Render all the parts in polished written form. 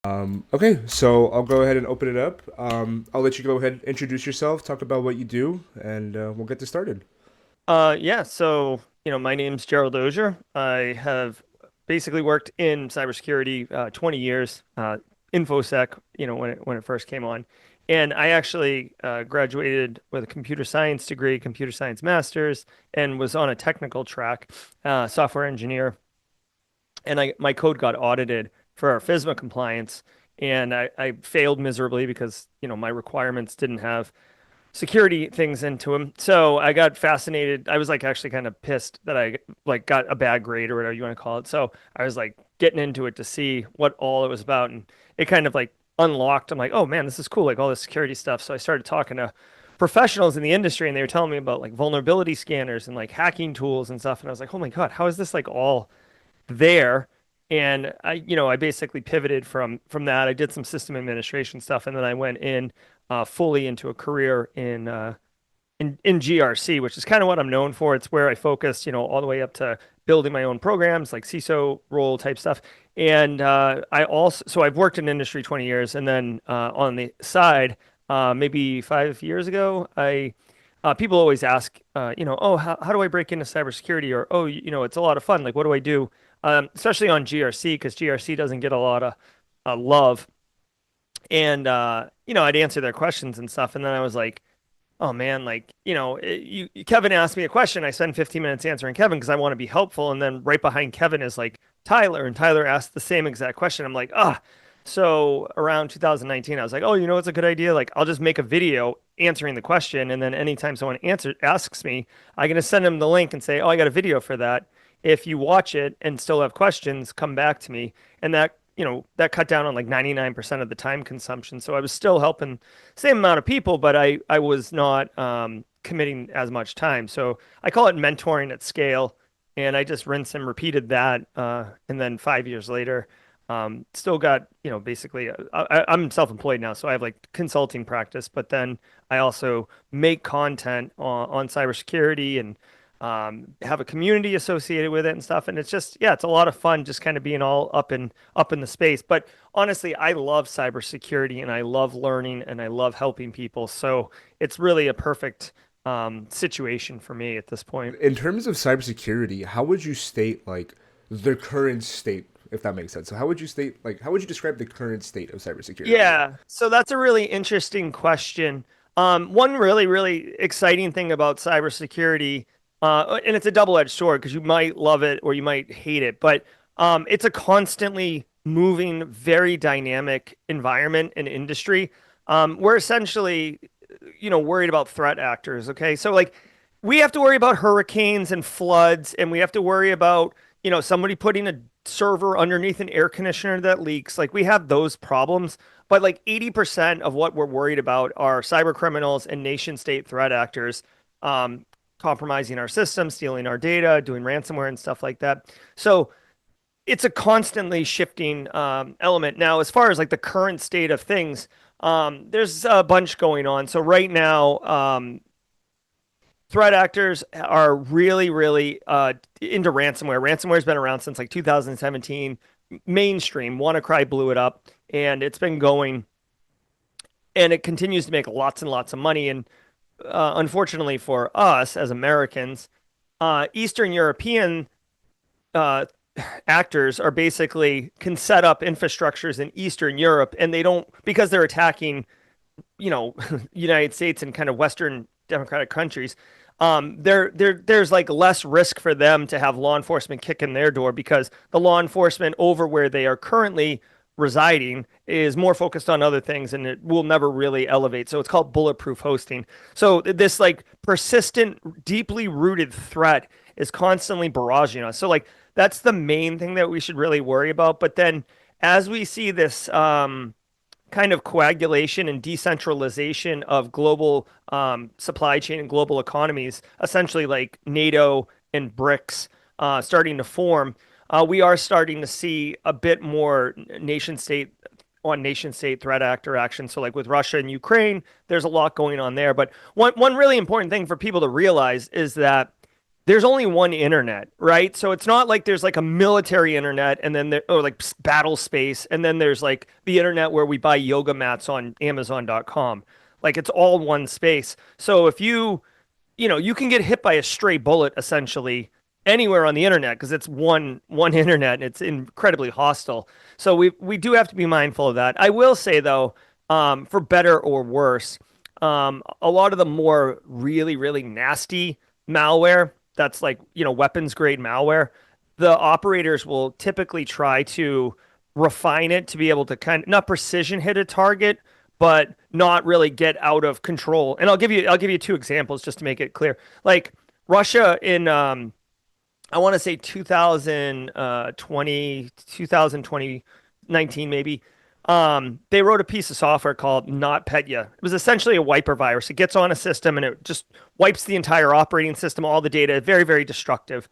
Okay, so I'll go ahead and open it up. I'll let you go ahead and introduce yourself, talk about what you do, and we'll get this started. Yeah, so my name's Gerald Auger. I have basically worked in cybersecurity 20 years, InfoSec, when it first came on. And I actually graduated with a computer science degree, computer science master's, and was on a technical track, software engineer. And my code got audited for our FISMA compliance, and I failed miserably because, my requirements didn't have security things into him. So I got fascinated. I was like actually kind of pissed that I like got a bad grade or whatever you want to call it. So I was like getting into it to see what all it was about, and it kind of like unlocked. I'm like, oh man, this is cool, like all this security stuff. So I started talking to professionals in the industry, and they were telling me about like vulnerability scanners and like hacking tools and stuff. And I was like, oh my God, how is this like all there? And I basically pivoted from that. I did some system administration stuff, and then I went in fully into a career in GRC, which is kind of what I'm known for. It's where I focused, all the way up to building my own programs, like CISO role type stuff. And so I've worked in industry 20 years, and then on the side, maybe 5 years ago, people always ask, oh, how do I break into cybersecurity? Or, oh, it's a lot of fun. Like, what do I do? Especially on GRC, because GRC doesn't get a lot of love. And, I'd answer their questions and stuff. And then I was like, oh man, like, Kevin asked me a question. I spend 15 minutes answering Kevin because I want to be helpful. And then right behind Kevin is like Tyler, and Tyler asked the same exact question. I'm like, ah. So around 2019, I was like, oh, it's a good idea. Like, I'll just make a video answering the question. And then anytime someone asks me, I'm going to send them the link and say, oh, I got a video for that. If you watch it and still have questions, come back to me. And that cut down on like 99% of the time consumption. So I was still helping same amount of people, but I was not committing as much time. So I call it mentoring at scale. And I just rinse and repeated that. And then 5 years later, still got, basically, I'm self-employed now. So I have like consulting practice, but then I also make content on cybersecurity and have a community associated with it and stuff. And it's just, yeah, it's a lot of fun just kind of being all up in the space. But honestly, I love cybersecurity and I love learning and I love helping people. So it's really a perfect situation for me at this point. In terms of cybersecurity, how would you state like the current state, if that makes sense? So how would you describe the current state of cybersecurity? Yeah, so that's a really interesting question. One really, really exciting thing about cybersecurity, and it's a double-edged sword because you might love it or you might hate it, but it's a constantly moving, very dynamic environment and industry. We're essentially, worried about threat actors. Okay, so like we have to worry about hurricanes and floods, and we have to worry about, somebody putting a server underneath an air conditioner that leaks. Like we have those problems, but like 80% of what we're worried about are cyber criminals and nation state threat actors, um, compromising our systems, stealing our data, doing ransomware and stuff like that. So it's a constantly shifting element. Now, as far as like the current state of things, there's a bunch going on. So right now, threat actors are really, really into ransomware. Ransomware's been around since like 2017. Mainstream, WannaCry blew it up, and it's been going, and it continues to make lots and lots of money. And unfortunately for us as Americans, Eastern European uh, actors are basically can set up infrastructures in Eastern Europe, and they don't because they're attacking, United States and kind of Western democratic countries. There's like less risk for them to have law enforcement kick in their door because the law enforcement over where they are currently residing is more focused on other things and it will never really elevate. So it's called bulletproof hosting. So this like persistent, deeply rooted threat is constantly barraging us. So like that's the main thing that we should really worry about. But then as we see this kind of coagulation and decentralization of global supply chain and global economies, essentially like NATO and BRICS starting to form, we are starting to see a bit more nation state threat actor action. So, like with Russia and Ukraine, there's a lot going on there. But one really important thing for people to realize is that there's only one internet, right? So it's not like there's like a military internet and then there, or like battle space, and then there's like the internet where we buy yoga mats on Amazon.com. Like it's all one space. So if you can get hit by a stray bullet essentially anywhere on the internet because it's one internet and it's incredibly hostile. So we do have to be mindful of that. I will say though, for better or worse, a lot of the more really nasty malware that's like weapons grade malware, the operators will typically try to refine it to be able to kind of not precision hit a target, but not really get out of control. And I'll give you two examples just to make it clear. Like Russia in I want to say 2020, 2019 maybe. They wrote a piece of software called NotPetya. It was essentially a wiper virus. It gets on a system and it just wipes the entire operating system, all the data. Very, very destructive.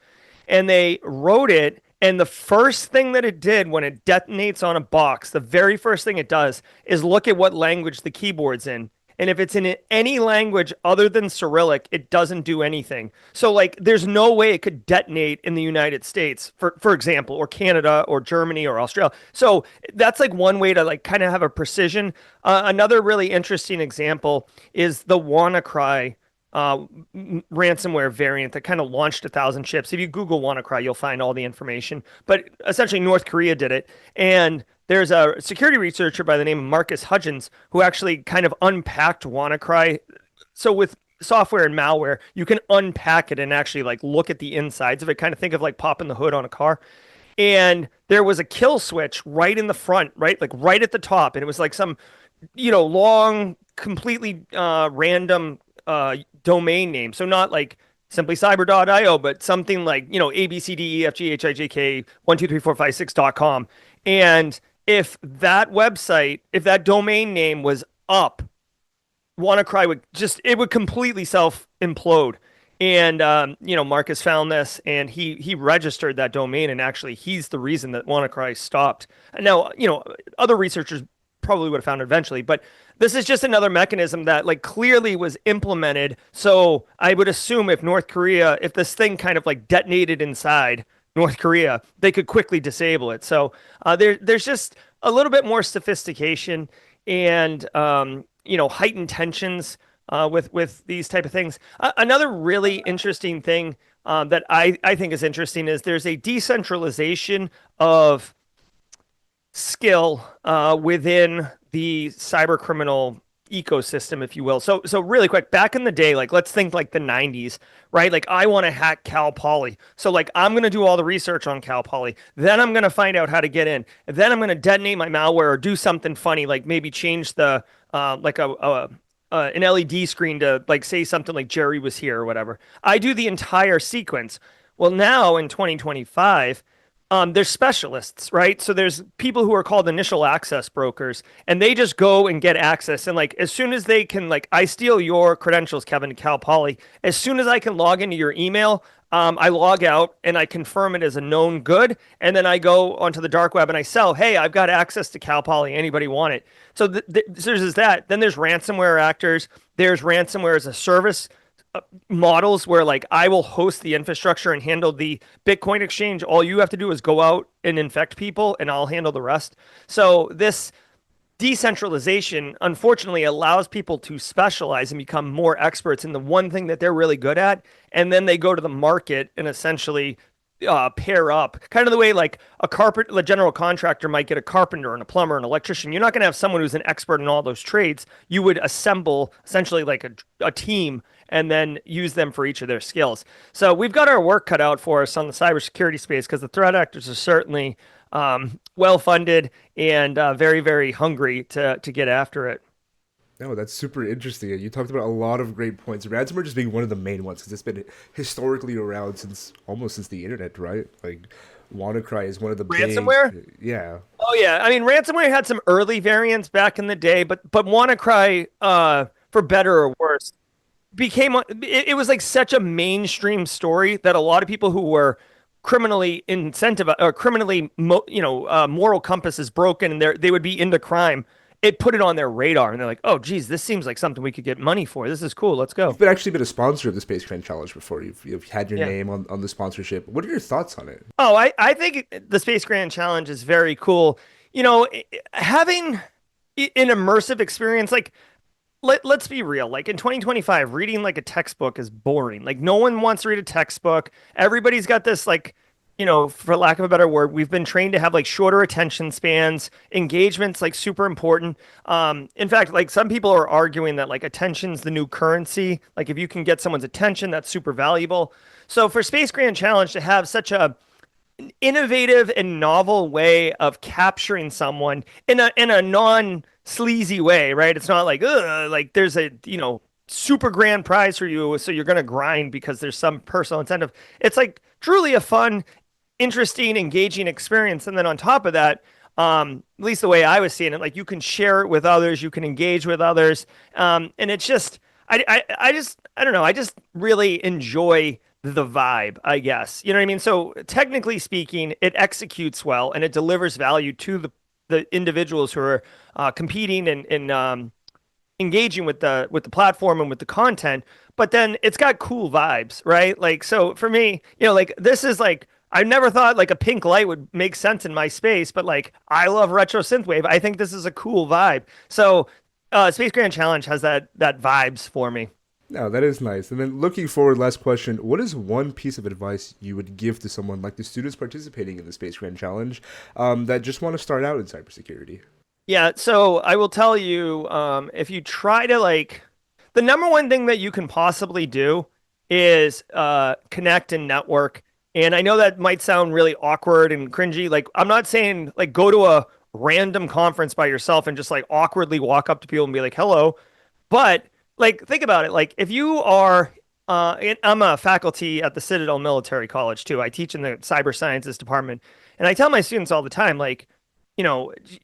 And they wrote it, and the first thing that it did when it detonates on a box, the very first thing it does is look at what language the keyboard's in. And if it's in any language other than Cyrillic, it doesn't do anything. So like there's no way it could detonate in the United States, for example, or Canada or Germany or Australia. So that's like one way to like kind of have a precision. Another really interesting example is the WannaCry ransomware variant that kind of launched 1,000 chips. If you Google WannaCry, you'll find all the information. But essentially, North Korea did it, and there's a security researcher by the name of Marcus Hudgens who actually kind of unpacked WannaCry. So with software and malware, you can unpack it and actually like look at the insides of it. Kind of think of like popping the hood on a car. And there was a kill switch right in the front, right, like right at the top, and it was like some, long, completely random domain name. So not like simply cyber.io, but something like, ABCDEFGHIJK 12345 6.com. And if that website, if that domain name was up, WannaCry would completely self implode. And Marcus found this and he registered that domain, and actually he's the reason that WannaCry stopped. And now, other researchers probably would have found it eventually, but this is just another mechanism that like clearly was implemented. So I would assume if this thing kind of like detonated inside North Korea, they could quickly disable it. So there's just a little bit more sophistication and heightened tensions with these type of things. Another really interesting thing that I think is interesting is there's a decentralization of skill within the cyber criminal ecosystem, if you will. So really quick, back in the day, like let's think like the 90s, right? Like I want to hack Cal Poly. So like I'm going to do all the research on Cal Poly. Then I'm going to find out how to get in. And then I'm going to detonate my malware or do something funny, like maybe change the like an LED screen to like say something like Jerry was here or whatever. I do the entire sequence. Well, now in 2025, there's specialists, right? So there's people who are called initial access brokers, and they just go and get access. And like, as soon as they can, like, I steal your credentials, Kevin, to Cal Poly. As soon as I can log into your email, I log out and I confirm it as a known good. And then I go onto the dark web and I sell, hey, I've got access to Cal Poly. Anybody want it? So there's that. Then there's ransomware actors. There's ransomware as a service models where like I will host the infrastructure and handle the Bitcoin exchange. All you have to do is go out and infect people and I'll handle the rest. So this decentralization unfortunately allows people to specialize and become more experts in the one thing that they're really good at. And then they go to the market and essentially pair up, kind of the way like a general contractor might get a carpenter and a plumber and an electrician. You're not going to have someone who's an expert in all those trades. You would assemble essentially like a team and then use them for each of their skills. So we've got our work cut out for us on the cybersecurity space because the threat actors are certainly well funded and very, very hungry to get after it. No, that's super interesting. You talked about a lot of great points. Ransomware just being one of the main ones because it's been historically around since the internet, right? Like WannaCry is one of the ransomware. Yeah. Oh yeah, I mean ransomware had some early variants back in the day, but WannaCry, for better or worse, it was like such a mainstream story that a lot of people who were criminally incentivized or criminally moral compass is broken and they would be into crime it put it on their radar, and they're like, oh, geez, this seems like something we could get money for. This is cool. Let's go. You've been actually been a sponsor of the Space Grand Challenge before. You've had your Yeah. name on the sponsorship. What are your thoughts on it? Oh, I think the Space Grand Challenge is very cool. Having an immersive experience, like let's be real. Like in 2025, reading like a textbook is boring. Like no one wants to read a textbook. Everybody's got this like, for lack of a better word, we've been trained to have like shorter attention spans. Engagement's like super important. In fact, like some people are arguing that like attention's the new currency. Like if you can get someone's attention, that's super valuable. So for Space Grand Challenge to have such a innovative and novel way of capturing someone in a non sleazy way, right? It's not like, ugh, like there's a super grand prize for you, so you're gonna grind because there's some personal incentive. It's like truly a fun, interesting, engaging experience, and then on top of that. At least the way I was seeing it, like you can share it with others, you can engage with others, and it's just, I don't know, I just really enjoy the vibe, I guess. You know what I mean? So technically speaking, it executes well and it delivers value to the individuals who are competing and engaging with the platform and with the content. But then it's got cool vibes, right? Like so for me, like this is like I never thought like a pink light would make sense in my space, but like I love retro synthwave. I think this is a cool vibe. So Space Grand Challenge has that vibes for me. No, that is nice. And then looking forward, last question. What is one piece of advice you would give to someone like the students participating in the Space Grand Challenge that just want to start out in cybersecurity? Yeah, so I will tell you, if you try to like, the number one thing that you can possibly do is connect and network. And I know that might sound really awkward and cringy. Like, I'm not saying like go to a random conference by yourself and just like awkwardly walk up to people and be like, hello. But like, think about it. Like, if you are, I'm a faculty at the Citadel Military College too. I teach in the cyber sciences department, and I tell my students all the time, like,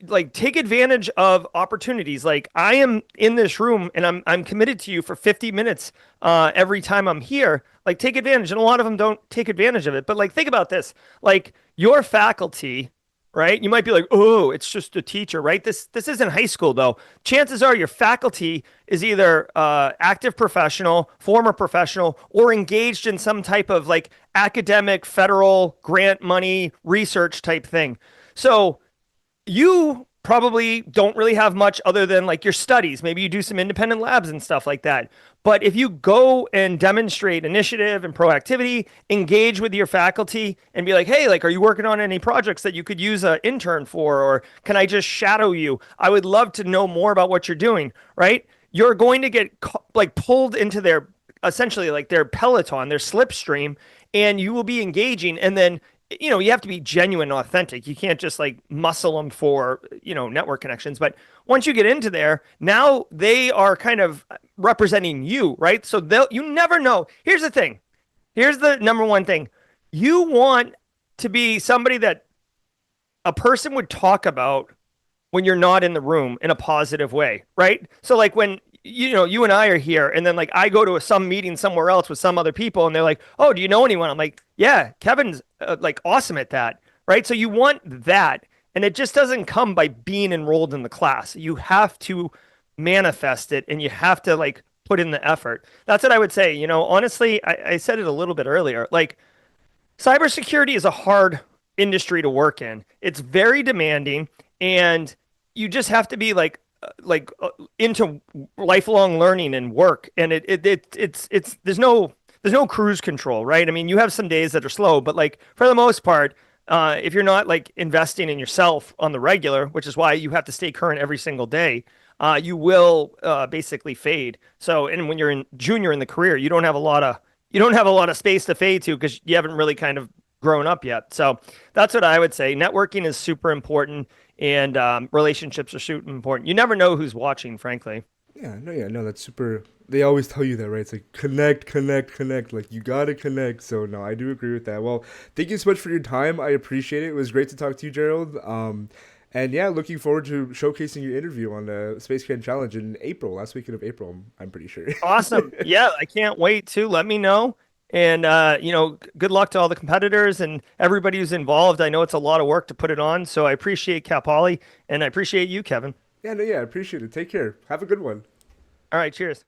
like take advantage of opportunities. Like I am in this room and I'm committed to you for 50 minutes every time I'm here. Like take advantage. And a lot of them don't take advantage of it. But like think about this. Like your faculty, right? You might be like, oh, it's just a teacher, right? This isn't high school though. Chances are your faculty is either active professional, former professional, or engaged in some type of like academic, federal grant money research type thing. So you probably don't really have much other than like your studies. Maybe you do some independent labs and stuff like that. But if you go and demonstrate initiative and proactivity, engage with your faculty and be like, hey, like, are you working on any projects that you could use an intern for? Or can I just shadow you? I would love to know more about what you're doing, right? You're going to get like pulled into their essentially like their peloton, their slipstream, and you will be engaging. And then you have to be genuine and authentic. You can't just like muscle them for, network connections. But once you get into there, now they are kind of representing you, right? So you never know. Here's the thing. Here's the number one thing. You want to be somebody that a person would talk about when you're not in the room in a positive way, right? So like when you and I are here, and then like I go to some meeting somewhere else with some other people, and they're like, "Oh, do you know anyone?" I'm like, "Yeah, Kevin's like awesome at that." Right? So you want that, and it just doesn't come by being enrolled in the class. You have to manifest it, and you have to like put in the effort. That's what I would say. Honestly, I said it a little bit earlier. Like cybersecurity is a hard industry to work in. It's very demanding, and you just have to be into lifelong learning and work. And it's there's no cruise control, right? I mean, you have some days that are slow, but like for the most part, if you're not like investing in yourself on the regular, which is why you have to stay current every single day, you will basically fade. So, and when you're in junior in the career, you don't have a lot of space to fade to because you haven't really kind of grown up yet. So that's what I would say. Networking is super important, and relationships are super important. You never know who's watching, frankly. Yeah, no, that's super. They always tell you that, right? It's like connect, connect, connect. Like you gotta connect. So no, I do agree with that. Well, thank you so much for your time. I appreciate it. It was great to talk to you, Gerald. And yeah, looking forward to showcasing your interview on the Space Can Challenge in April, last weekend of April. I'm pretty sure. Awesome. Yeah, I can't wait to let me know. And good luck to all the competitors and everybody who's involved. I know it's a lot of work to put it on, so I appreciate Cal Poly and I appreciate you, Kevin. Yeah, no, yeah, I appreciate it. Take care. Have a good one. All right, cheers.